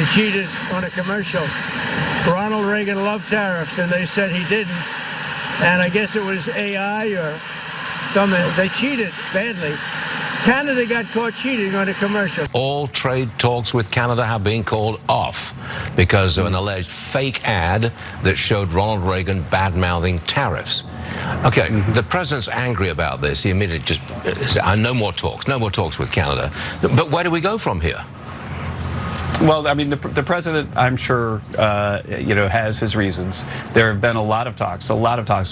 They cheated on a commercial. Ronald Reagan loved tariffs, and they said he didn't. And I guess it was AI or something. They cheated badly. Canada got caught cheating on a commercial. All trade talks with Canada have been called off because of an alleged fake ad that showed Ronald Reagan bad-mouthing tariffs. Okay, the president's angry about this. He immediately just said, no more talks with Canada. But where do we go from here? Well, I mean, the president, I'm sure, has his reasons. There have been a lot of talks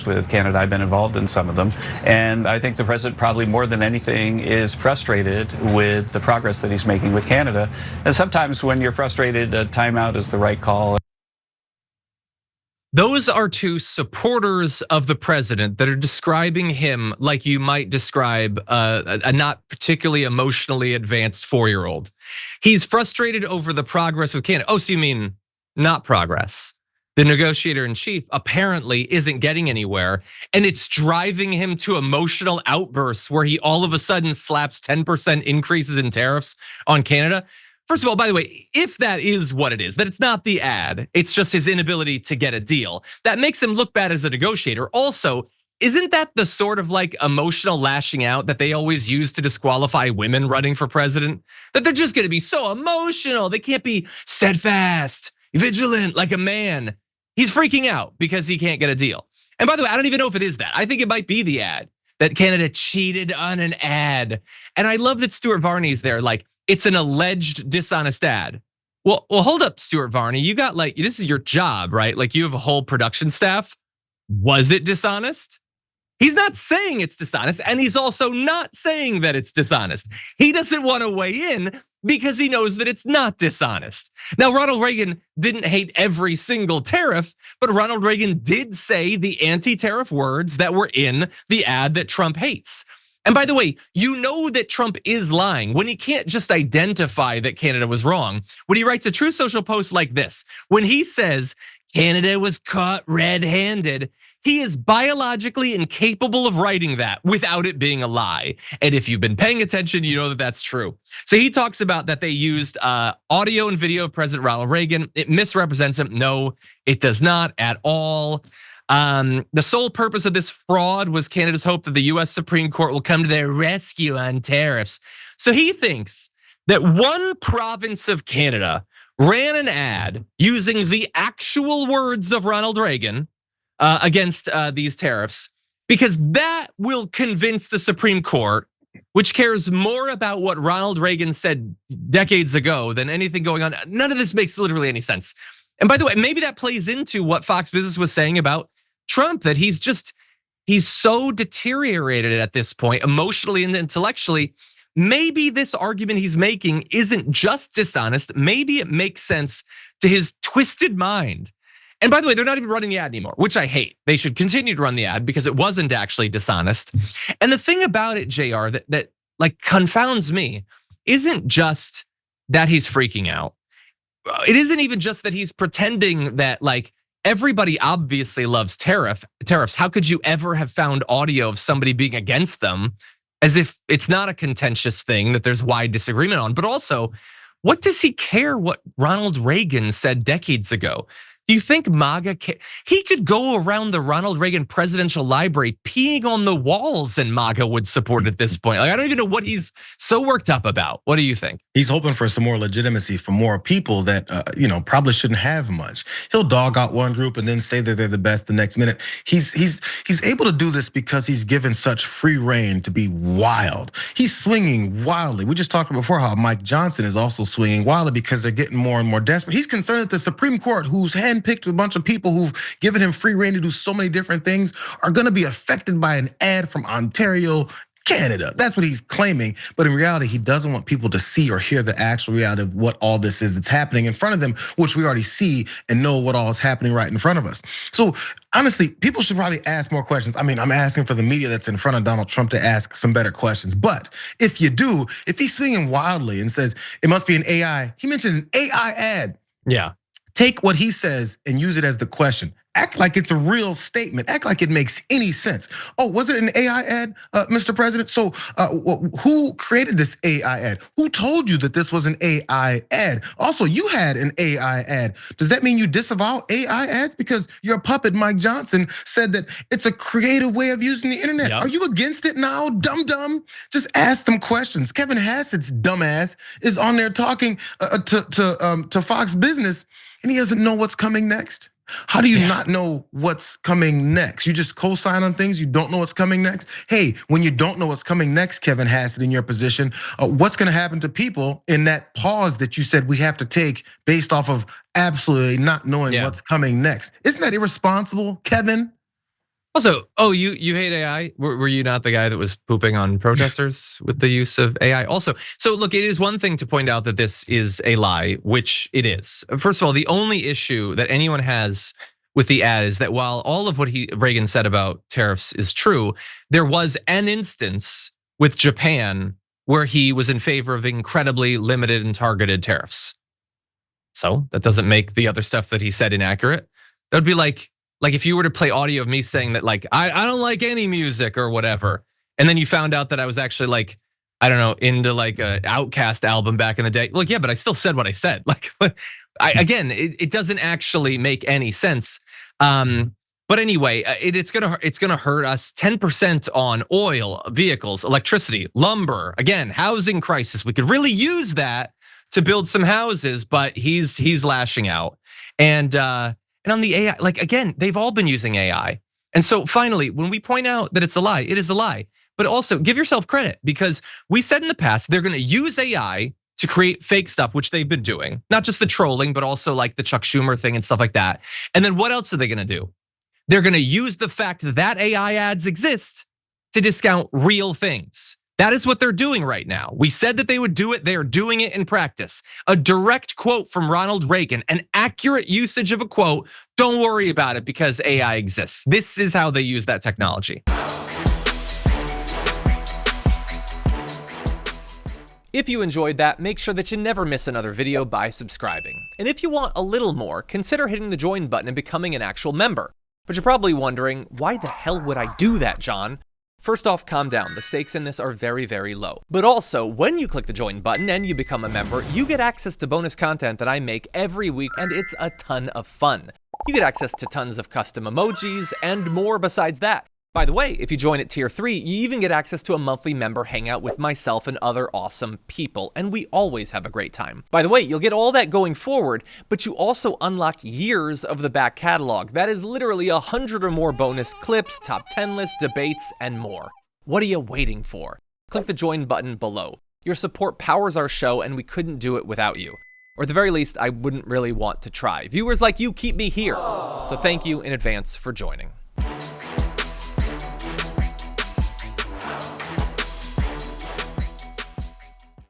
with Canada. I've been involved in some of them. And I think the president probably more than anything is frustrated with the progress that he's making with Canada. And sometimes when you're frustrated, a timeout is the right call. Those are two supporters of the president that are describing him like you might describe a not particularly emotionally advanced 4-year-old. He's frustrated over the progress with Canada. Oh, so you mean not progress? The negotiator in chief apparently isn't getting anywhere, and it's driving him to emotional outbursts where he all of a sudden slaps 10% increases in tariffs on Canada. First of all, by the way, if that is what it is, that it's not the ad, it's just his inability to get a deal, that makes him look bad as a negotiator. Also, isn't that the sort of like emotional lashing out that they always use to disqualify women running for president? That they're just gonna be so emotional, they can't be steadfast, vigilant like a man. He's freaking out because he can't get a deal. And by the way, I don't even know if it is that. I think it might be the ad, that Canada cheated on an ad. And I love that Stuart Varney's there, like, it's an alleged dishonest ad. Well, hold up, Stuart Varney. You got like, this is your job, right? Like you have a whole production staff. Was it dishonest? He's not saying it's dishonest, and he's also not saying that it's dishonest. He doesn't want to weigh in because he knows that it's not dishonest. Now, Ronald Reagan didn't hate every single tariff, but Ronald Reagan did say the anti-tariff words that were in the ad that Trump hates. And by the way, you know that Trump is lying when he can't just identify that Canada was wrong. When he writes a Truth Social post like this, when he says Canada was caught red-handed, he is biologically incapable of writing that without it being a lie. And if you've been paying attention, you know that that's true. So he talks about that they used audio and video of President Ronald Reagan. It misrepresents him. No, it does not at all. The sole purpose of this fraud was Canada's hope that the US Supreme Court will come to their rescue on tariffs. So he thinks that one province of Canada ran an ad using the actual words of Ronald Reagan against these tariffs, because that will convince the Supreme Court, which cares more about what Ronald Reagan said decades ago than anything going on. None of this makes literally any sense. And by the way, maybe that plays into what Fox Business was saying about Trump, that he's so deteriorated at this point, emotionally and intellectually. Maybe this argument he's making isn't just dishonest. Maybe it makes sense to his twisted mind. And by the way, they're not even running the ad anymore, which I hate. They should continue to run the ad because it wasn't actually dishonest. And the thing about it, JR, that like confounds me isn't just that he's freaking out. It isn't even just that he's pretending that like everybody obviously loves tariffs. How could you ever have found audio of somebody being against them, as if it's not a contentious thing that there's wide disagreement on? But also, what does he care what Ronald Reagan said decades ago? Do you think MAGA, he could go around the Ronald Reagan Presidential Library peeing on the walls and MAGA would support at this point? Like, I don't even know what he's so worked up about. What do you think? He's hoping for some more legitimacy from more people that probably shouldn't have much. He'll dog out one group and then say that they're the best the next minute. He's able to do this because he's given such free reign to be wild. He's swinging wildly. We just talked before how Mike Johnson is also swinging wildly because they're getting more and more desperate. He's concerned that the Supreme Court, who's handpicked a bunch of people who've given him free reign to do so many different things, are gonna be affected by an ad from Ontario, Canada. That's what he's claiming. But in reality, he doesn't want people to see or hear the actual reality of what all this is that's happening in front of them, which we already see and know what all is happening right in front of us. So honestly, people should probably ask more questions. I mean, I'm asking for the media that's in front of Donald Trump to ask some better questions. But if he's swinging wildly and says it must be an AI, he mentioned an AI ad. Yeah. Take what he says and use it as the question. Act like it's a real statement. Act like it makes any sense. Oh, was it an AI ad, Mr. President? So who created this AI ad? Who told you that this was an AI ad? Also, you had an AI ad. Does that mean you disavow AI ads? Because your puppet, Mike Johnson, said that it's a creative way of using the internet. Are you against it now, dumb? Just ask them questions. Kevin Hassett's dumbass is on there talking to Fox Business, and he doesn't know what's coming next. How do you not know what's coming next? You just co-sign on things, you don't know what's coming next? Hey, when you don't know what's coming next, Kevin Hassett, in your position, what's gonna happen to people in that pause that you said we have to take based off of absolutely not knowing what's coming next? Isn't that irresponsible, Kevin? Also, you hate AI? Were you not the guy that was pooping on protesters with the use of AI? Also, so look, it is one thing to point out that this is a lie, which it is. First of all, the only issue that anyone has with the ad is that while all of what Reagan said about tariffs is true, there was an instance with Japan where he was in favor of incredibly limited and targeted tariffs. So that doesn't make the other stuff that he said inaccurate. That would be like if you were to play audio of me saying that like, I don't like any music or whatever. And then you found out that I was actually like, I don't know, into like a Outkast album back in the day. Like, yeah, but I still said what I said. Like, again, it doesn't actually make any sense. But anyway, it's gonna hurt us 10% on oil, vehicles, electricity, lumber. Again, housing crisis. We could really use that to build some houses, but he's lashing out. And on the AI, like again, they've all been using AI. And so finally, when we point out that it's a lie, it is a lie. But also give yourself credit, because we said in the past, they're gonna use AI to create fake stuff, which they've been doing. Not just the trolling, but also like the Chuck Schumer thing and stuff like that. And then what else are they gonna do? They're gonna use the fact that AI ads exist to discount real things. That is what they're doing right now. We said that they would do it, they are doing it in practice. A direct quote from Ronald Reagan, an accurate usage of a quote. Don't worry about it because AI exists. This is how they use that technology. If you enjoyed that, make sure that you never miss another video by subscribing. And if you want a little more, consider hitting the join button and becoming an actual member. But you're probably wondering, why the hell would I do that, John? First off, calm down. The stakes in this are very, very low. But also, when you click the join button and you become a member, you get access to bonus content that I make every week, and it's a ton of fun. You get access to tons of custom emojis and more besides that. By the way, if you join at tier 3, you even get access to a monthly member hangout with myself and other awesome people, and we always have a great time. By the way, you'll get all that going forward, but you also unlock years of the back catalog. That is literally 100 or more bonus clips, top 10 lists, debates, and more. What are you waiting for? Click the join button below. Your support powers our show, and we couldn't do it without you. Or at the very least, I wouldn't really want to try. Viewers like you keep me here. So thank you in advance for joining.